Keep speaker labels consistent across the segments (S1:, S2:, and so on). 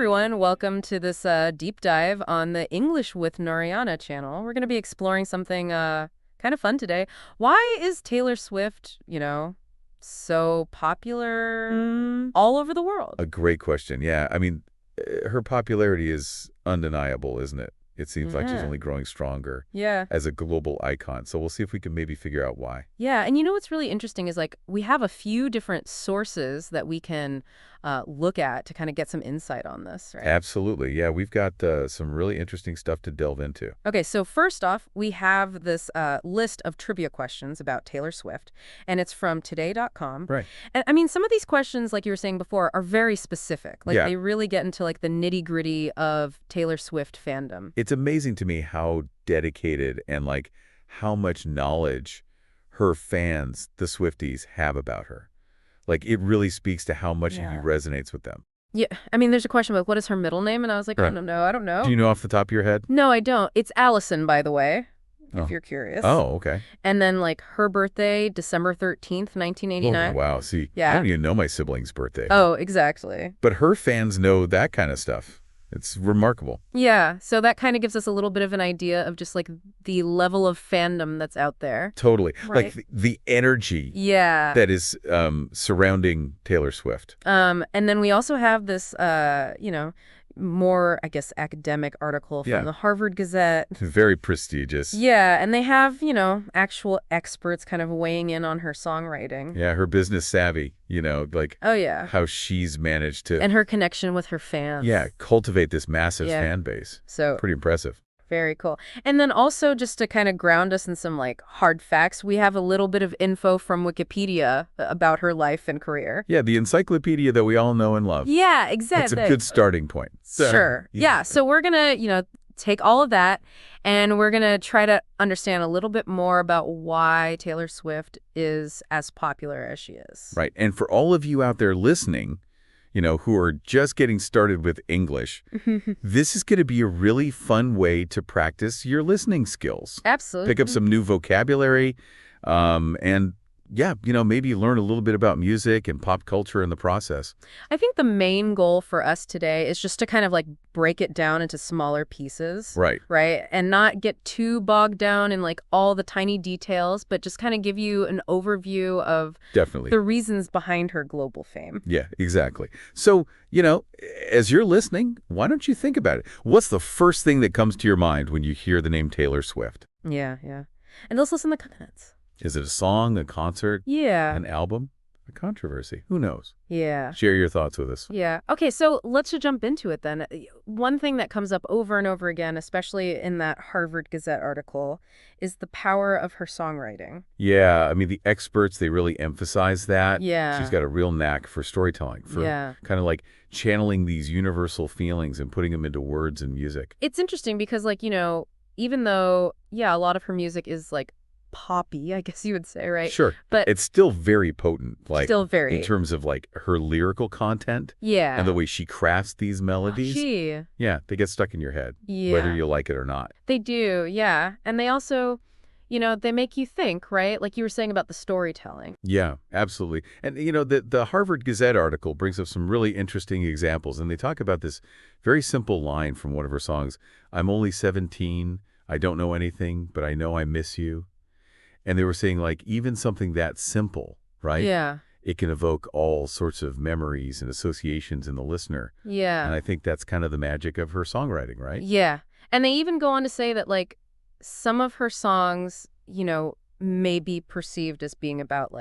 S1: everyone. Welcome to this deep dive on the English with Narayana channel. We're going to be exploring something kind of fun today. Why is Taylor Swift, so popular all over the world?
S2: A great question. Yeah. I mean, her popularity is undeniable, isn't it? It seems like she's only growing stronger
S1: Yeah.
S2: as a global icon. So we'll see if we can maybe figure out why.
S1: Yeah, and what's really interesting is we have a few different sources that we can look at to kind of get some insight on this, right?
S2: Absolutely. Yeah, we've got some really interesting stuff to delve into.
S1: Okay, so first off, we have this list of trivia questions about Taylor Swift, and it's from today.com.
S2: Right.
S1: And I mean, some of these questions, like you were saying before, are very specific.
S2: Yeah.
S1: They really get into the nitty-gritty of Taylor Swift fandom.
S2: It's amazing to me how dedicated and how much knowledge her fans, the Swifties, have about her. It really speaks to how much he resonates with them.
S1: Yeah, I mean, there's a question about what is her middle name, and I was like,
S2: Right.
S1: I don't know.
S2: Do you know off the top of your head?
S1: No, I don't. It's Allison, by the way,
S2: Oh.
S1: if you're curious.
S2: Oh, okay.
S1: And then, her birthday, December 13th, 1989.
S2: Oh, wow. See,
S1: Yeah.
S2: I don't even know my sibling's birthday.
S1: Oh, exactly.
S2: But her fans know that kind of stuff. It's remarkable.
S1: Yeah, so that kind of gives us a little bit of an idea of just the level of fandom that's out there.
S2: Totally.
S1: Right.
S2: The energy
S1: Yeah.
S2: that is surrounding Taylor Swift.
S1: And then we also have this, more, I guess, academic article from the Harvard Gazette.
S2: Very prestigious.
S1: Yeah, and they have, actual experts kind of weighing in on her songwriting.
S2: Yeah, her business savvy,
S1: Oh, yeah.
S2: how she's managed to
S1: And her connection with her fans.
S2: cultivate this massive fan base.
S1: So
S2: Pretty impressive.
S1: very cool. And then also, just to kind of ground us in some hard facts, we have a little bit of info from Wikipedia about her life and career.
S2: Yeah, the encyclopedia that we all know and love.
S1: Yeah, exactly.
S2: That's a good starting point. So,
S1: Sure. Yeah. So we're going to, take all of that and we're going to try to understand a little bit more about why Taylor Swift is as popular as she is.
S2: Right. And for all of you out there listening, who are just getting started with English, this is going to be a really fun way to practice your listening skills.
S1: Absolutely.
S2: Pick up some new vocabulary, and maybe learn a little bit about music and pop culture in the process.
S1: I think the main goal for us today is just to kind of break it down into smaller pieces.
S2: Right.
S1: Right. And not get too bogged down in all the tiny details, but just kind of give you an overview of
S2: Definitely
S1: the reasons behind her global fame.
S2: Yeah, exactly. So, as you're listening, why don't you think about it? What's the first thing that comes to your mind when you hear the name Taylor Swift?
S1: Yeah, yeah. And let's listen to Coconuts.
S2: Is it a song, a concert,
S1: Yeah.
S2: an album, a controversy? Who knows?
S1: Yeah.
S2: Share your thoughts with us.
S1: Yeah. Okay, so let's just jump into it then. One thing that comes up over and over again, especially in that Harvard Gazette article, is the power of her songwriting.
S2: Yeah, I mean, the experts, they really emphasize that.
S1: Yeah.
S2: She's got a real knack for storytelling, for kind of channeling these universal feelings and putting them into words and music.
S1: It's interesting because, even though, a lot of her music is poppy, I guess you would say, right?
S2: Sure.
S1: But
S2: it's still very potent,
S1: still very
S2: in terms of her lyrical content.
S1: Yeah.
S2: And the way she crafts these melodies. Yeah, they get stuck in your head, whether you like it or not.
S1: They do, yeah. And they also, they make you think, right? Like you were saying about the storytelling.
S2: Yeah, absolutely. And, the Harvard Gazette article brings up some really interesting examples. And they talk about this very simple line from one of her songs. I'm only 17. I don't know anything, but I know I miss you. And they were saying, even something that simple, right?
S1: Yeah.
S2: It can evoke all sorts of memories and associations in the listener.
S1: Yeah.
S2: And I think that's kind of the magic of her songwriting, right?
S1: Yeah. And they even go on to say that, some of her songs, may be perceived as being about,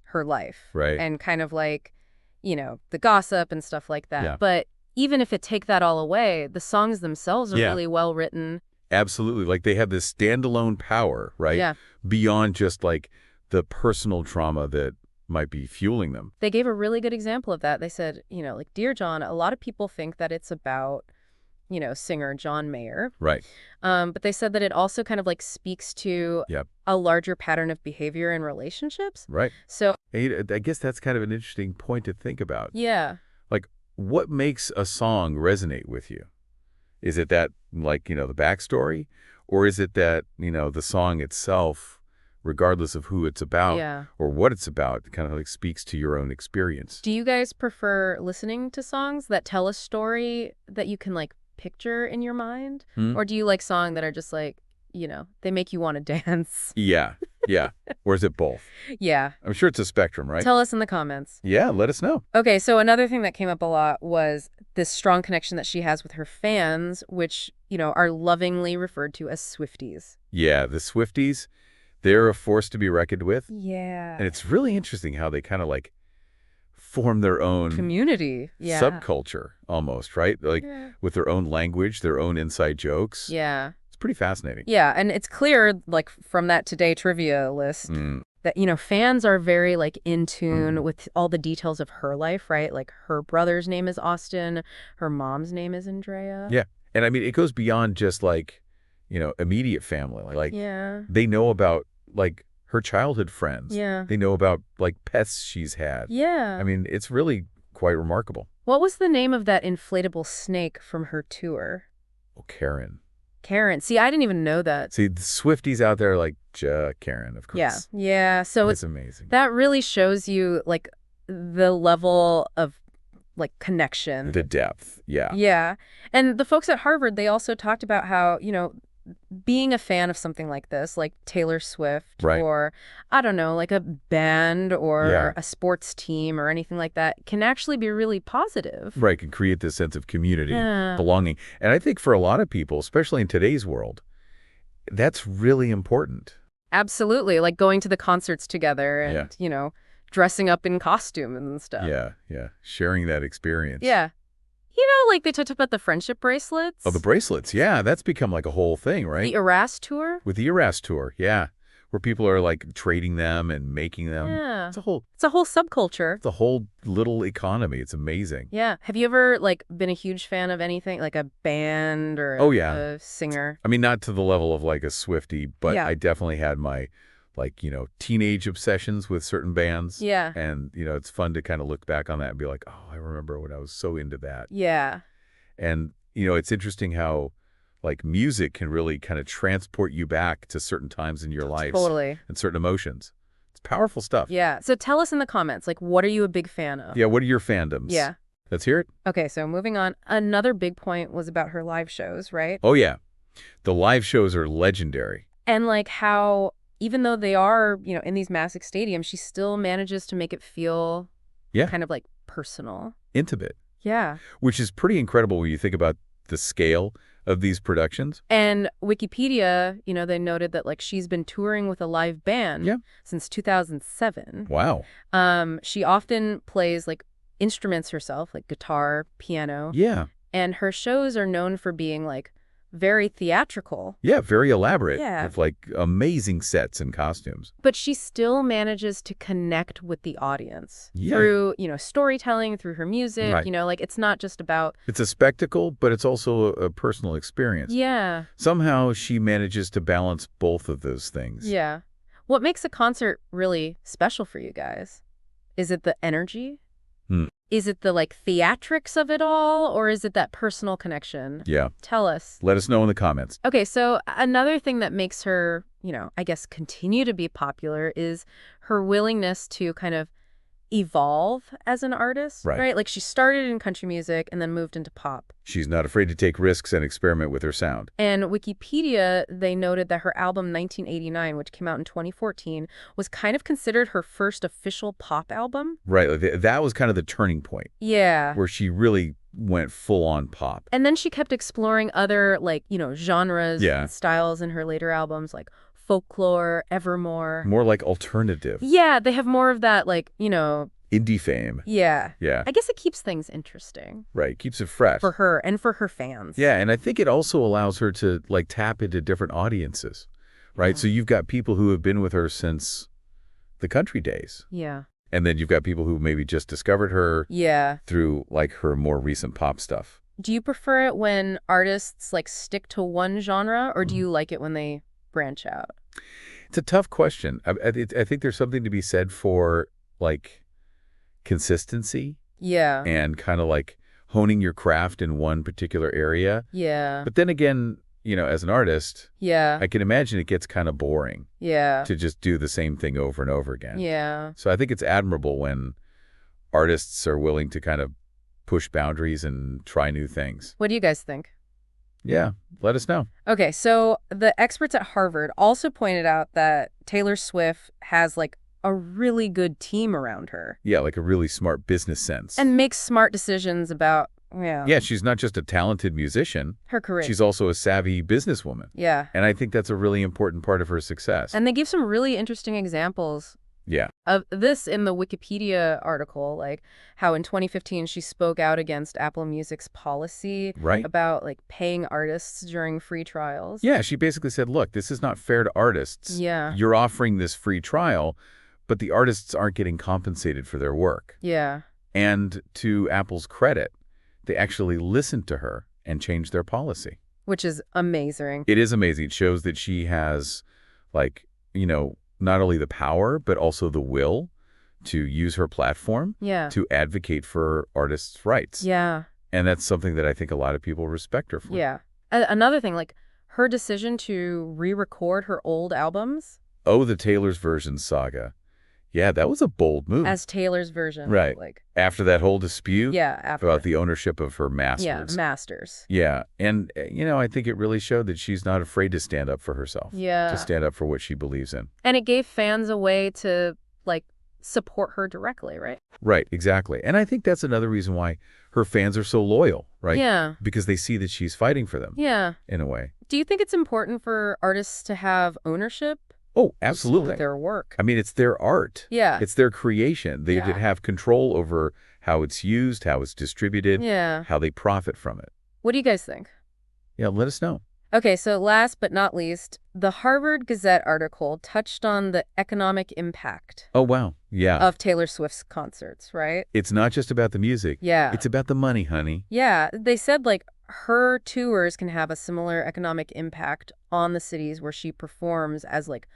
S1: her life.
S2: Right.
S1: And kind of the gossip and stuff like that.
S2: Yeah.
S1: But even if it take that all away, the songs themselves are really well written.
S2: Absolutely. They have this standalone power, right?
S1: Yeah.
S2: Beyond just the personal trauma that might be fueling them.
S1: They gave a really good example of that. They said, Dear John, a lot of people think that it's about, singer John Mayer.
S2: Right.
S1: But they said that it also kind of speaks to a larger pattern of behavior in relationships.
S2: Right.
S1: So
S2: I guess that's kind of an interesting point to think about.
S1: Yeah.
S2: What makes a song resonate with you? Is it that, the backstory? Or is it that, the song itself regardless of who it's about
S1: Yeah.
S2: or what it's about. It kind of like speaks to your own experience.
S1: Do you guys prefer listening to songs that tell a story that you can like picture in your mind?
S2: Hmm?
S1: Or do you like songs that are just like, they make you want to dance?
S2: Yeah, yeah. Or is it both?
S1: Yeah.
S2: I'm sure it's a spectrum, right?
S1: Tell us in the comments.
S2: Yeah, let us know.
S1: Okay, so another thing that came up a lot was this strong connection that she has with her fans, which, are lovingly referred to as Swifties.
S2: Yeah, the Swifties, they're a force to be reckoned with.
S1: Yeah.
S2: And it's really interesting how they kind of like form their own
S1: Community. Yeah.
S2: subculture almost, right? Like
S1: Yeah.
S2: with their own language, their own inside jokes.
S1: Yeah.
S2: It's pretty fascinating.
S1: Yeah, and it's clear, like, from that Today trivia list that, fans are very, like, in tune with all the details of her life, right? Like, her brother's name is Austin, her mom's name is Andrea.
S2: Yeah. And I mean, it goes beyond just like, immediate family. Like
S1: Yeah.
S2: they know about like her childhood friends.
S1: Yeah.
S2: They know about like pets she's had.
S1: Yeah.
S2: I mean, it's really quite remarkable.
S1: What was the name of that inflatable snake from her tour?
S2: Oh, Karen.
S1: Karen. See, I didn't even know that.
S2: See, the Swifties out there like, Karen, of
S1: Yeah.
S2: course.
S1: Yeah. So
S2: It's amazing.
S1: that really shows you, like, the level of, like, connection.
S2: The depth. Yeah.
S1: Yeah. And the folks at Harvard, they also talked about how, being a fan of something like this, like Taylor Swift,
S2: Right.
S1: or, I don't know, like a band or
S2: Yeah.
S1: a sports team or anything like that, can actually be really positive.
S2: Right. Can create this sense of community,
S1: Yeah.
S2: belonging. And I think for a lot of people, especially in today's world, that's really important.
S1: Absolutely. Like going to the concerts together and, dressing up in costume and stuff.
S2: Yeah. Yeah. Sharing that experience.
S1: Yeah. Like they talked about the friendship bracelets.
S2: Oh, the bracelets. Yeah. That's become like a whole thing, right?
S1: The Eras tour.
S2: With the Eras tour. Yeah. Where people are like trading them and making them.
S1: Yeah.
S2: It's a whole
S1: subculture.
S2: little economy. It's amazing.
S1: Yeah. Have you ever, like, been a huge fan of anything, like a band or
S2: Oh, yeah.
S1: a singer?
S2: I mean, not to the level of like a Swiftie, but
S1: Yeah.
S2: I definitely had my like, teenage obsessions with certain bands.
S1: Yeah.
S2: And, it's fun to kind of look back on that and be like, oh, I remember when I was so into that.
S1: Yeah.
S2: And, it's interesting how like music can really kind of transport you back to certain times in your life.
S1: Totally.
S2: And certain emotions. It's powerful stuff.
S1: Yeah. So tell us in the comments, like, what are you a big fan of?
S2: Yeah. What are your fandoms?
S1: Yeah.
S2: Let's hear it.
S1: Okay, so moving on. Another big point was about her live shows, right?
S2: Oh, yeah. The live shows are legendary.
S1: And, like, how even though they are, in these massive stadiums, she still manages to make it feel kind of, like, personal.
S2: Intimate.
S1: Yeah.
S2: Which is pretty incredible when you think about the scale of these productions.
S1: And Wikipedia, they noted that, like, she's been touring with a live band since 2007.
S2: Wow.
S1: She often plays, like, instruments herself, like guitar, piano.
S2: Yeah.
S1: And her shows are known for being, like, very theatrical.
S2: Yeah, very elaborate.
S1: Yeah.
S2: With like amazing sets and costumes.
S1: But she still manages to connect with the audience
S2: Yeah.
S1: through, storytelling, through her music.
S2: Right.
S1: Like, it's not just about...
S2: It's a spectacle, but it's also a personal experience.
S1: Yeah.
S2: Somehow she manages to balance both of those things.
S1: Yeah. What makes a concert really special for you guys? Is it the energy? Is it the, like, theatrics of it all, or is it that personal connection?
S2: Yeah.
S1: Tell us.
S2: Let us know in the comments.
S1: Okay, so another thing that makes her, I guess continue to be popular is her willingness to kind of evolve as an artist, right? Like, she started in country music and then moved into pop.
S2: She's not afraid to take risks and experiment with her sound.
S1: And Wikipedia, they noted that her album 1989, which came out in 2014, was kind of considered her first official pop album.
S2: Right. Like that was kind of the turning point.
S1: Yeah.
S2: Where she really went full on pop.
S1: And then she kept exploring other, like, genres and styles in her later albums, like folklore, evermore.
S2: More like alternative.
S1: Yeah, they have more of that, like,
S2: Indie fame.
S1: Yeah.
S2: Yeah.
S1: I guess it keeps things interesting.
S2: Right. Keeps it fresh.
S1: For her and for her fans.
S2: Yeah, and I think it also allows her to, like, tap into different audiences, right? So you've got people who have been with her since the country days.
S1: Yeah.
S2: And then you've got people who maybe just discovered her through, like, her more recent pop stuff.
S1: Do you prefer it when artists, like, stick to one genre, or do you like it when they branch out?
S2: It's a tough question. I think there's something to be said for, like, consistency.
S1: Yeah.
S2: And kind of, like, honing your craft in one particular area.
S1: Yeah.
S2: But then again, as an artist,
S1: Yeah.
S2: I can imagine it gets kind of boring
S1: Yeah.
S2: to just do the same thing over and over again.
S1: Yeah.
S2: So I think it's admirable when artists are willing to kind of push boundaries and try new things.
S1: What do you guys think?
S2: Yeah, let us know.
S1: Okay, so the experts at Harvard also pointed out that Taylor Swift has like a really good team around her
S2: Yeah, like a really smart business sense.
S1: and makes smart decisions about,
S2: Yeah, she's not just a talented musician.
S1: her career.
S2: She's also a savvy businesswoman.
S1: Yeah.
S2: And I think that's a really important part of her success.
S1: And they give some really interesting examples
S2: Yeah,
S1: of this in the Wikipedia article, like how in 2015 she spoke out against Apple Music's policy
S2: right?
S1: about like paying artists during free trials.
S2: Yeah, she basically said, look, this is not fair to artists.
S1: Yeah.
S2: You're offering this free trial, but the artists aren't getting compensated for their work.
S1: Yeah.
S2: And to Apple's credit, they actually listened to her and changed their policy.
S1: Which is amazing.
S2: It is amazing. It shows that she has, like, not only the power, but also the will to use her platform
S1: Yeah.
S2: to advocate for artists' rights.
S1: Yeah.
S2: And that's something that I think a lot of people respect her for.
S1: Yeah. Another thing, like her decision to re-record her old albums
S2: Oh, the Taylor's Version saga. Yeah, that was a bold move.
S1: as Taylor's version.
S2: Right.
S1: Like,
S2: After that whole dispute
S1: yeah, after.
S2: about the ownership of her masters.
S1: Yeah, masters.
S2: Yeah. And, I think it really showed that she's not afraid to stand up for herself.
S1: Yeah.
S2: To stand up for what she believes in.
S1: And it gave fans a way to, like, support her directly, right?
S2: Right, exactly. And I think that's another reason why her fans are so loyal, right?
S1: Yeah.
S2: Because they see that she's fighting for them,
S1: Yeah.
S2: in a way.
S1: Do you think it's important for artists to have ownership
S2: Oh, absolutely.
S1: of their work?
S2: I mean, it's their art.
S1: Yeah.
S2: It's their creation. They
S1: Yeah.
S2: have control over how it's used, how it's distributed,
S1: Yeah.
S2: how they profit from it.
S1: What do you guys think?
S2: Yeah, let us know.
S1: Okay, so last but not least, the Harvard Gazette article touched on the economic impact
S2: Oh, wow. Yeah.
S1: of Taylor Swift's concerts, right?
S2: It's not just about the music.
S1: Yeah.
S2: It's about the money, honey.
S1: Yeah, they said like her tours can have a similar economic impact on the cities where she performs as like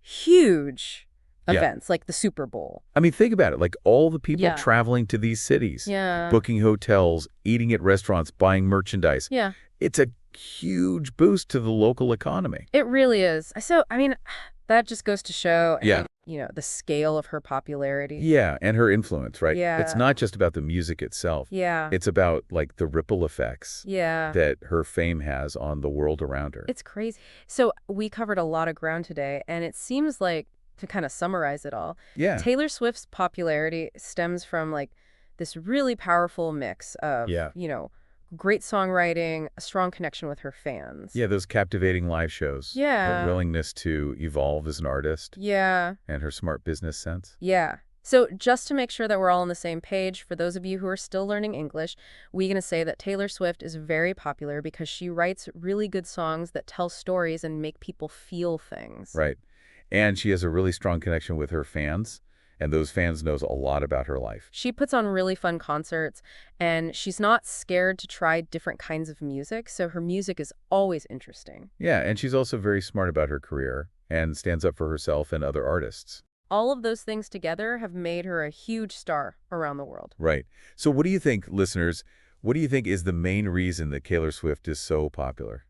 S1: huge
S2: Yeah.
S1: events, like the Super Bowl.
S2: I mean, think about it. Like all the people
S1: Yeah.
S2: traveling to these cities,
S1: Yeah.
S2: booking hotels, eating at restaurants, buying merchandise.
S1: Yeah,
S2: It's a huge boost to the local economy.
S1: it really is. So, I mean, that just goes to show,
S2: Yeah.
S1: the scale of her popularity.
S2: Yeah, and her influence, right?
S1: Yeah.
S2: It's not just about the music itself.
S1: Yeah.
S2: It's about, like, the ripple effects
S1: Yeah.
S2: that her fame has on the world around her.
S1: It's crazy. So we covered a lot of ground today, and it seems like, to kind of summarize it all,
S2: Yeah.
S1: Taylor Swift's popularity stems from like this really powerful mix of,
S2: Yeah.
S1: great songwriting, a strong connection with her fans.
S2: Yeah, those captivating live shows.
S1: Yeah.
S2: Her willingness to evolve as an artist
S1: Yeah.
S2: and her smart business sense.
S1: Yeah. So just to make sure that we're all on the same page, for those of you who are still learning English, we're going to say that Taylor Swift is very popular because she writes really good songs that tell stories and make people feel things.
S2: Right. And she has a really strong connection with her fans, and those fans knows a lot about her life.
S1: She puts on really fun concerts, and she's not scared to try different kinds of music, so her music is always interesting.
S2: Yeah, and she's also very smart about her career and stands up for herself and other artists.
S1: All of those things together have made her a huge star around the world.
S2: Right. So what do you think, listeners, what do you think is the main reason that Taylor Swift is so popular?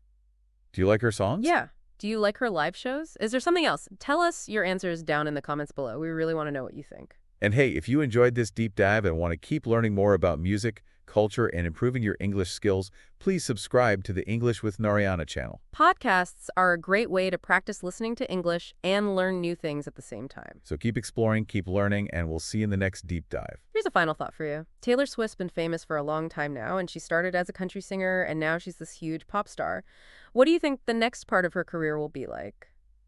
S2: Do you like her songs?
S1: Yeah. Do you like her live shows? Is there something else? Tell us your answers down in the comments below. We really want to know what you think.
S2: And hey, if you enjoyed this deep dive and want to keep learning more about music, culture, and improving your English skills, please subscribe to the English with Narayana channel.
S1: Podcasts are a great way to practice listening to English and learn new things at the same time.
S2: So keep exploring, keep learning, and we'll see you in the next deep dive.
S1: Here's a final thought for you. Taylor Swift's been famous for a long time now, and she started as a country singer, and now she's this huge pop star. What do you think the next part of her career will be like?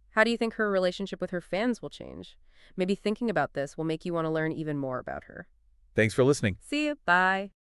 S1: How do you think her relationship with her fans will change? Maybe thinking about this will make you want to learn even more about her.
S2: Thanks for listening.
S1: See you. Bye.